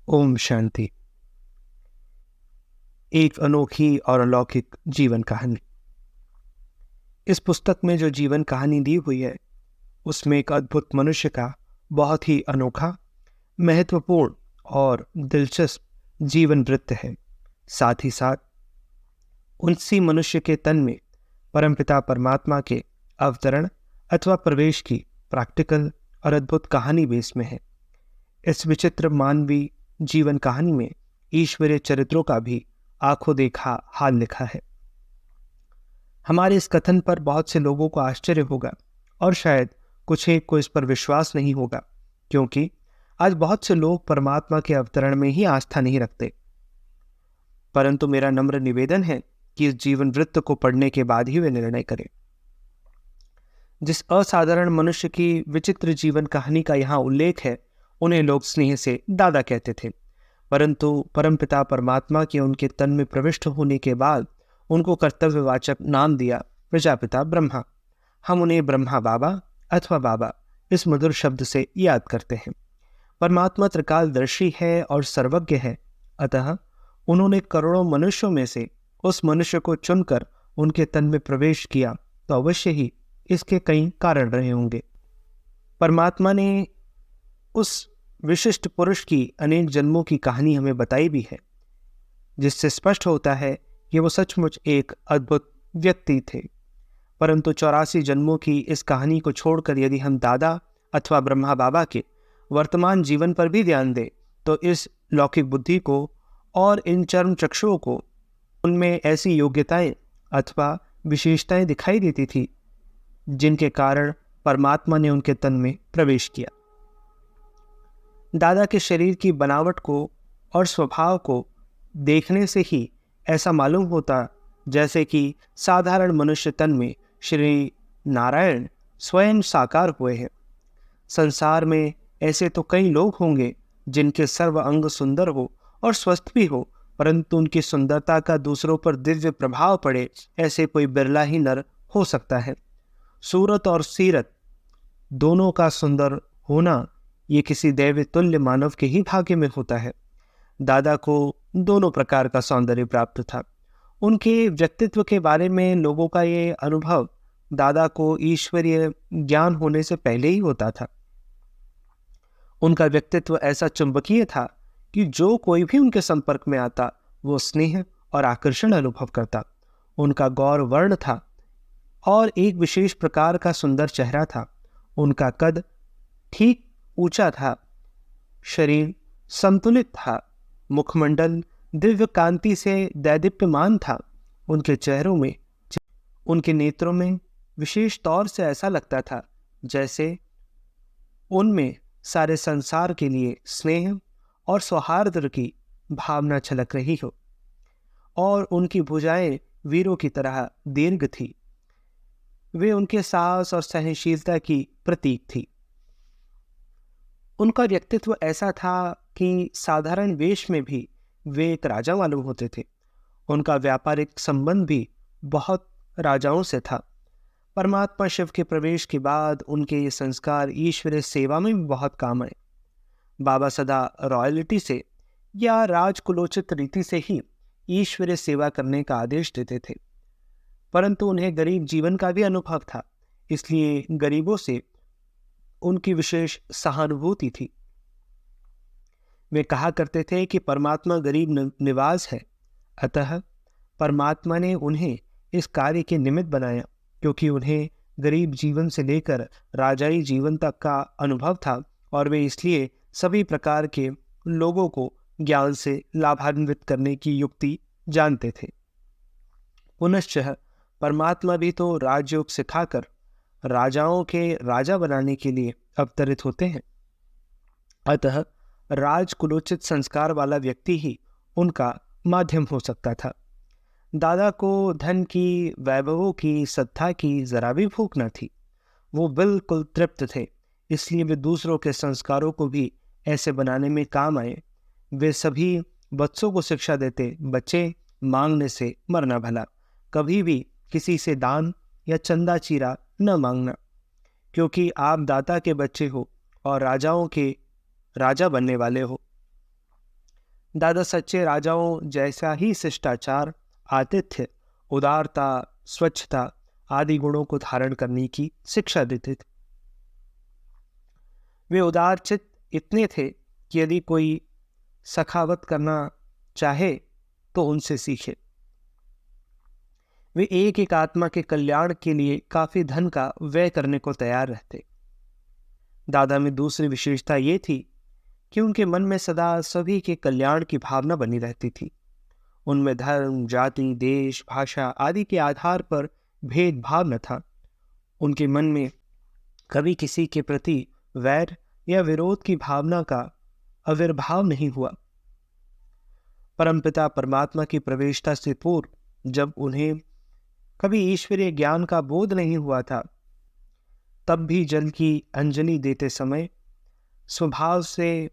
ओम शांति। एक अनोखी और अलौकिक जीवन कहानी। इस पुस्तक में जो जीवन कहानी दी हुई है उसमें एक अद्भुत मनुष्य का बहुत ही अनोखा, महत्वपूर्ण और दिलचस्प जीवन वृत्त है। साथ ही साथ उसी मनुष्य के तन में परमपिता परमात्मा के अवतरण अथवा प्रवेश की प्रैक्टिकल और अद्भुत कहानी भी इसमें है। इस विचित्र मानवीय जीवन कहानी में ईश्वरीय चरित्रों का भी आंखों देखा हाल लिखा है। हमारे इस कथन पर बहुत से लोगों को आश्चर्य होगा और शायद कुछ एक को इस पर विश्वास नहीं होगा, क्योंकि आज बहुत से लोग परमात्मा के अवतरण में ही आस्था नहीं रखते। परंतु मेरा नम्र निवेदन है कि इस जीवन वृत्त को पढ़ने के बाद ही वे निर्णय करें। जिस असाधारण मनुष्य की विचित्र जीवन कहानी का यहाँ उल्लेख है उन्हें लोग स्नेह से दादा कहते थे, परंतु परमपिता परमात्मा के उनके तन में प्रविष्ट होने के बाद उनको कर्तव्यवाचक नाम दिया प्रजापिता ब्रह्मा। हम उन्हें ब्रह्मा बाबा अथवा बाबा इस मधुर शब्द से याद करते हैं। परमात्मा त्रिकालदर्शी है और सर्वज्ञ है, अतः उन्होंने करोड़ों मनुष्यों में से उस मनुष्य को चुनकर उनके तन में प्रवेश किया, तो अवश्य ही इसके कई कारण रहे होंगे। परमात्मा ने उस विशिष्ट पुरुष की अनेक जन्मों की कहानी हमें बताई भी है, जिससे स्पष्ट होता है कि वो सचमुच एक अद्भुत व्यक्ति थे। परंतु 84 जन्मों की इस कहानी को छोड़कर यदि हम दादा अथवा ब्रह्मा बाबा के वर्तमान जीवन पर भी ध्यान दें तो इस लौकिक बुद्धि को और इन चर्म चक्षुओं को उनमें ऐसी योग्यताएं अथवा विशेषताएं दिखाई देती थी जिनके कारण परमात्मा ने उनके तन में प्रवेश किया। दादा के शरीर की बनावट को और स्वभाव को देखने से ही ऐसा मालूम होता जैसे कि साधारण मनुष्य तन में श्री नारायण स्वयं साकार हुए हैं। संसार में ऐसे तो कई लोग होंगे जिनके सर्व अंग सुंदर हो और स्वस्थ भी हो, परंतु उनकी सुंदरता का दूसरों पर दिव्य प्रभाव पड़े ऐसे कोई बिरला ही नर हो सकता है। सूरत और सीरत दोनों का सुंदर होना ये किसी दैव तुल्य मानव के ही भाग्य में होता है। दादा को दोनों प्रकार का सौंदर्य प्राप्त था। उनके व्यक्तित्व के बारे में लोगों का ये अनुभव दादा को ईश्वरीय ज्ञान होने से पहले ही होता था। उनका व्यक्तित्व ऐसा चुंबकीय था कि जो कोई भी उनके संपर्क में आता वो स्नेह और आकर्षण अनुभव करता। उनका गौर वर्ण था और एक विशेष प्रकार का सुंदर चेहरा था। उनका कद ठीक ऊंचा था, शरीर संतुलित था, मुखमंडल दिव्य कांति से दैदीप्यमान था। उनके चेहरों में, उनके नेत्रों में विशेष तौर से ऐसा लगता था जैसे उनमें सारे संसार के लिए स्नेह और सौहार्द की भावना छलक रही हो। और उनकी भुजाएं वीरों की तरह दीर्घ थी। वे उनके साहस और सहनशीलता की प्रतीक थी। उनका व्यक्तित्व ऐसा था कि साधारण वेश में भी वे एक राजा मालूम होते थे। उनका व्यापारिक संबंध भी बहुत राजाओं से था। परमात्मा शिव के प्रवेश के बाद उनके ये संस्कार ईश्वरीय सेवा में भी बहुत काम आए। बाबा सदा रॉयल्टी से या राजकुलोचित रीति से ही ईश्वरीय सेवा करने का आदेश देते थे, परंतु उन्हें गरीब जीवन का भी अनुभव था, इसलिए गरीबों से उनकी विशेष सहानुभूति थी। वे कहा करते थे कि परमात्मा गरीब निवास है, अतः परमात्मा ने उन्हें इस कार्य के निमित्त बनाया, क्योंकि उन्हें गरीब जीवन से लेकर राजाई जीवन तक का अनुभव था और वे इसलिए सभी प्रकार के लोगों को ज्ञान से लाभान्वित करने की युक्ति जानते थे। पुनश्च परमात्मा भी तो राजयोग सिखाकर राजाओं के राजा बनाने के लिए अवतरित होते हैं, अतः राजकुलोचित संस्कार वाला व्यक्ति ही उनका माध्यम हो सकता था। दादा को धन की, वैभवों की, सत्ता की जरा भी भूख न थी। वो बिल्कुल तृप्त थे, इसलिए वे दूसरों के संस्कारों को भी ऐसे बनाने में काम आए। वे सभी बच्चों को शिक्षा देते, बच्चे मांगने से मरना भला, कभी भी किसी से दान या चंदा चीरा न मांगना, क्योंकि आप दाता के बच्चे हो और राजाओं के राजा बनने वाले हो। दादा सच्चे राजाओं जैसा ही शिष्टाचार, आतिथ्य, उदारता, स्वच्छता आदि गुणों को धारण करने की शिक्षा देते थे। वे उदार चित्त इतने थे कि यदि कोई सखावत करना चाहे तो उनसे सीखे। वे एक एक आत्मा के कल्याण के लिए काफी धन का व्यय करने को तैयार रहते। दादा में दूसरी विशेषता ये थी कि उनके मन में सदा सभी के कल्याण की भावना बनी रहती थी। उनमें धर्म, जाति, देश, भाषा आदि के आधार पर भेदभाव न था। उनके मन में कभी किसी के प्रति वैर या विरोध की भावना का आविर्भाव नहीं हुआ। परमपिता परमात्मा की प्रवेशता से पूर्व जब उन्हें कभी ईश्वरीय ज्ञान का बोध नहीं हुआ था, तब भी जल की अंजलि देते समय स्वभाव से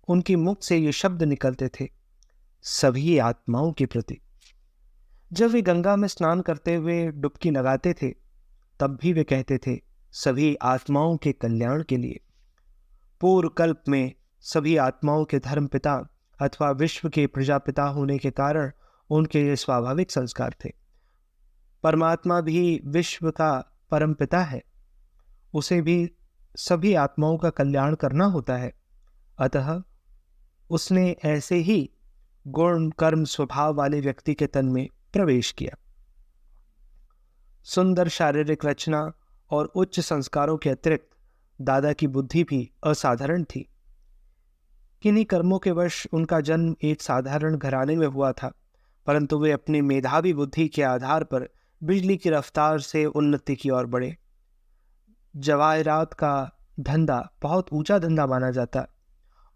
उनके मुख से ये शब्द निकलते थे, सभी आत्माओं के प्रति। जब वे गंगा में स्नान करते हुए डुबकी लगाते थे, तब भी वे कहते थे, सभी आत्माओं के कल्याण के लिए। पूर्व कल्प में सभी आत्माओं के धर्मपिता अथवा विश्व के प्रजापिता होने के कारण उनके ये स्वाभाविक संस्कार थे। परमात्मा भी विश्व का परम पिता है, उसे भी सभी आत्माओं का कल्याण करना होता है। अतः उसने ऐसे ही गुण कर्म स्वभाव वाले व्यक्ति के तन में प्रवेश किया। सुंदर शारीरिक रचना और उच्च संस्कारों के अतिरिक्त दादा की बुद्धि भी असाधारण थी। किन्हीं कर्मों के वश उनका जन्म एक साधारण घराने में हुआ था, परंतु वे अपनी मेधावी बुद्धि के आधार पर बिजली की रफ्तार से उन्नति की ओर बढ़े। जवाहरात का धंधा बहुत ऊंचा धंधा माना जाता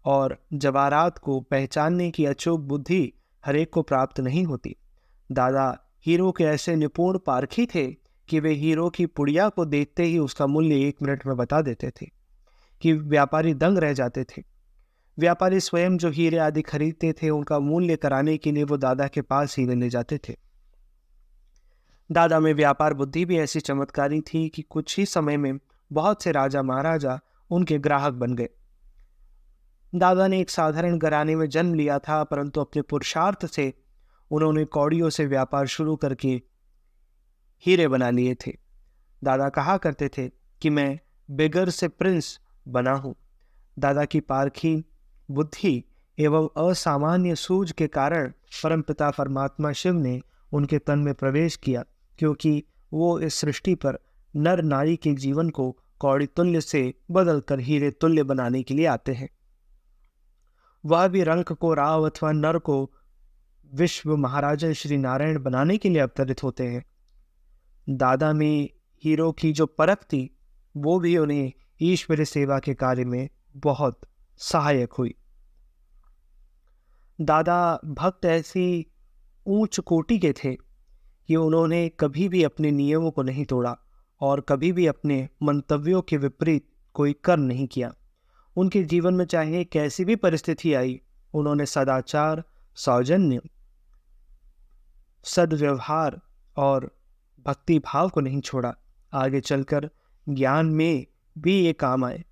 और जवाहरात को पहचानने की अचूक बुद्धि हरेक को प्राप्त नहीं होती। दादा हीरो के ऐसे निपुण पारखी थे कि वे हीरो की पुड़िया को देखते ही उसका मूल्य 1 मिनट में बता देते थे कि व्यापारी दंग रह जाते थे। व्यापारी स्वयं जो हीरे आदि खरीदते थे, उनका मूल्य कराने के लिए वो दादा के पास ही ले जाते थे। दादा में व्यापार बुद्धि भी ऐसी चमत्कारी थी कि कुछ ही समय में बहुत से राजा महाराजा उनके ग्राहक बन गए। दादा ने एक साधारण घराने में जन्म लिया था, परंतु अपने पुरुषार्थ से उन्होंने कौड़ियों से व्यापार शुरू करके हीरे बना लिए थे। दादा कहा करते थे कि मैं बेगर से प्रिंस बना हूं। दादा की पारखी बुद्धि एवं असामान्य सूझ के कारण परमपिता परमात्मा शिव ने उनके तन में प्रवेश किया, क्योंकि वो इस सृष्टि पर नर नारी के जीवन को कौड़ी तुल्य से बदलकर हीरे तुल्य बनाने के लिए आते हैं। वह भी रंक को राव अथवा नर को विश्व महाराजा श्री नारायण बनाने के लिए अवतरित होते हैं। दादा में हीरो की जो परख थी, वो भी उन्हें ईश्वरीय सेवा के कार्य में बहुत सहायक हुई। दादा भक्त ऐसी ऊंच कोटि के थे कि उन्होंने कभी भी अपने नियमों को नहीं तोड़ा और कभी भी अपने मंतव्यों के विपरीत कोई कर्म नहीं किया। उनके जीवन में चाहे कैसी भी परिस्थिति आई, उन्होंने सदाचार, सौजन्य, सद्व्यवहार और भक्ति भाव को नहीं छोड़ा। आगे चलकर ज्ञान में भी ये काम आए।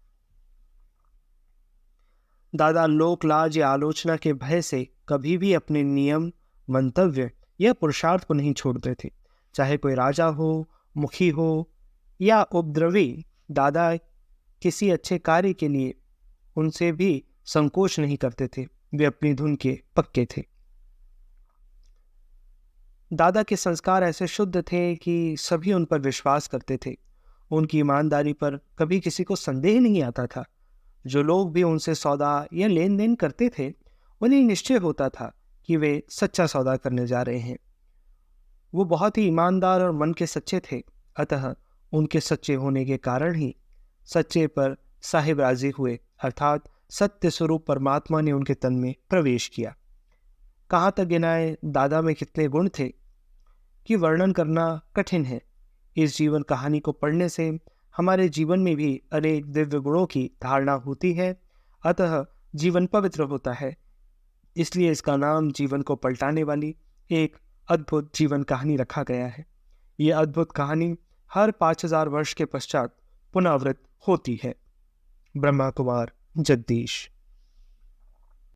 दादा लोक लाज या आलोचना के भय से कभी भी अपने नियम, मंतव्य या पुरुषार्थ को नहीं छोड़ते थे। चाहे कोई राजा हो, मुखी हो या उपद्रवी, दादा किसी अच्छे कार्य के लिए उनसे भी संकोच नहीं करते थे। वे अपनी धुन के पक्के थे। दादा के संस्कार ऐसे शुद्ध थे कि सभी उन पर विश्वास करते थे। उनकी ईमानदारी पर कभी किसी को संदेह नहीं आता था। जो लोग भी उनसे सौदा या लेन देन करते थे, उन्हें निश्चय होता था कि वे सच्चा सौदा करने जा रहे हैं। वो बहुत ही ईमानदार और मन के सच्चे थे। अतः उनके सच्चे होने के कारण ही सच्चे पर साहिब राजी हुए, अर्थात सत्य स्वरूप परमात्मा ने उनके तन में प्रवेश किया। कहाँ तक गिनाए दादा में कितने गुण थे कि वर्णन करना कठिन है। इस जीवन कहानी को पढ़ने से हमारे जीवन में भी अनेक दिव्य गुणों की धारणा होती है, अतः जीवन पवित्र होता है। इसलिए इसका नाम जीवन को पलटाने वाली एक अद्भुत जीवन कहानी रखा गया है। ये अद्भुत कहानी हर 5000 वर्ष के पश्चात पुनरावृत्त होती है। ब्रह्मा कुमार जगदीश।